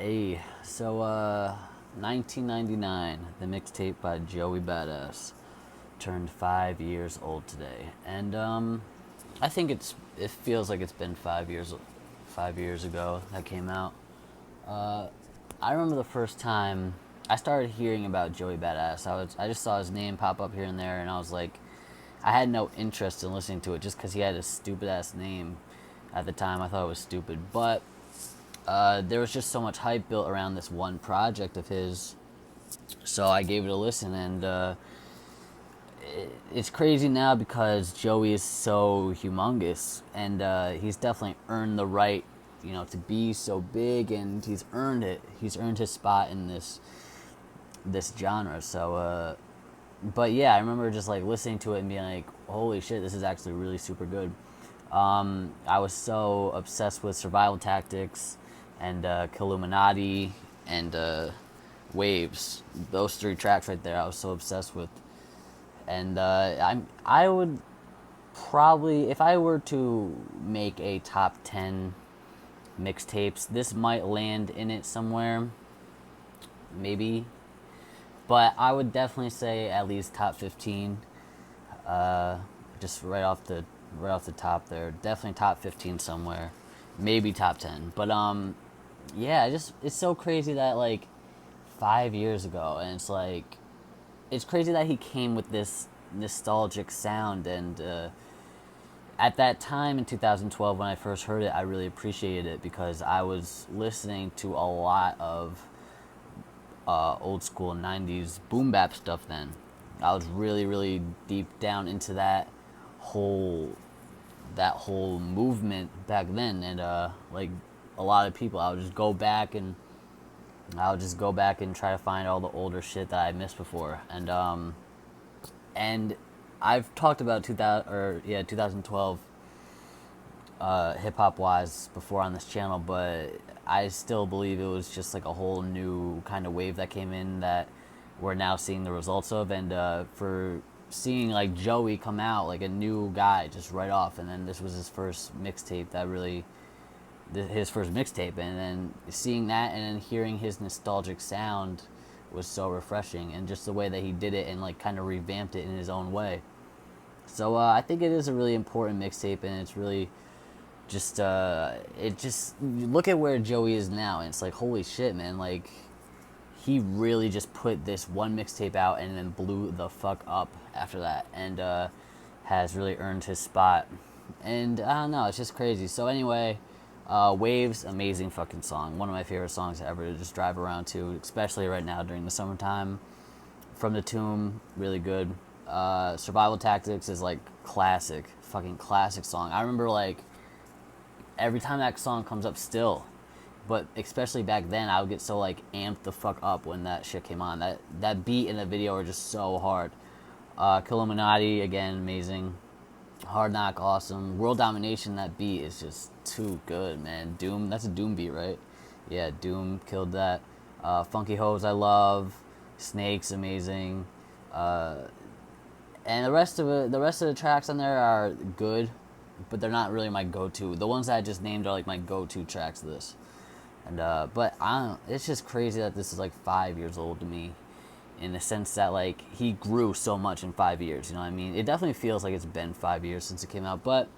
So 1999, the mixtape by Joey Badass turned 5 years old today, and I think it feels like it's been 5 years ago that came out. Uh, I remember the first time I started hearing about Joey Badass. I just saw his name pop up here and there, and I was like, I had no interest in listening to it just because he had a stupid ass name. At the time, I thought it was stupid, but there was just so much hype built around this one project of his, so I gave it a listen, and it's crazy now because Joey is so humongous, and he's definitely earned the right, to be so big, and he's earned it. He's earned his spot in this genre. So, but yeah, I remember just like listening to it and being like, "Holy shit, this is actually really super good." I was so obsessed with Survival Tactics and Killuminati and Waves. Those three tracks right there, I was so obsessed with. And I would probably, if I were to make a top 10 mixtapes, this might land in it somewhere, maybe. But I would definitely say at least top 15. Just right off the top there, definitely top 15 somewhere, maybe top 10. But yeah, it's so crazy that like 5 years ago, and it's crazy that he came with this nostalgic sound, and at that time in 2012 when I first heard it, I really appreciated it because I was listening to a lot of old school 90s boom bap stuff then. I was really, really deep down into that whole movement back then, and like a lot of people, I would just go back and try to find all the older shit that I missed before, and I've talked about 2012 hip hop wise before on this channel, but I still believe it was just like a whole new kind of wave that came in that we're now seeing the results of, and for seeing like Joey come out like a new guy just right off, and then this was his first mixtape and then seeing that and then hearing his nostalgic sound was so refreshing, and just the way that he did it and like kind of revamped it in his own way. So I think it is a really important mixtape, and it's really just look at where Joey is now, and it's like, holy shit, man, like he really just put this one mixtape out and then blew the fuck up after that, and has really earned his spot. And I don't know, it's just crazy. So anyway, Waves, amazing fucking song. One of my favorite songs ever to just drive around to, especially right now during the summertime. From the Tomb, really good. Survival Tactics is like classic, fucking classic song. I remember like every time that song comes up still, but especially back then, I would get so like amped the fuck up when that shit came on. That beat and the video are just so hard. Killuminati, again, amazing. Hard Knock, awesome. World Domination, that beat is just too good, man. Doom, that's a Doom beat, right? Yeah, Doom killed that. Funky Hose, I love. Snakes, amazing. And the rest of the tracks on there are good, but they're not really my go-to. The ones that I just named are like my go-to tracks of this. And but I don't. It's just crazy that this is like 5 years old to me, in the sense that like he grew so much in 5 years. You know what I mean? It definitely feels like it's been 5 years since it came out. But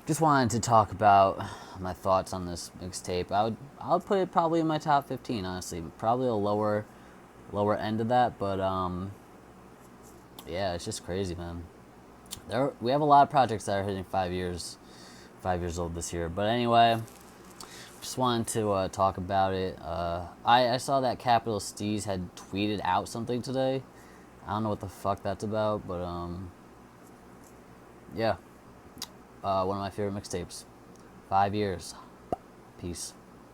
just wanted to talk about my thoughts on this mixtape. I would put it probably in my top 15. Honestly, probably a lower end of that. But yeah, it's just crazy, man. We have a lot of projects that are hitting 5 years old this year. But anyway, just wanted to talk about it. I saw that Capital Steez had tweeted out something today. I don't know what the fuck that's about, but yeah. One of my favorite mixtapes. 5 years. Peace.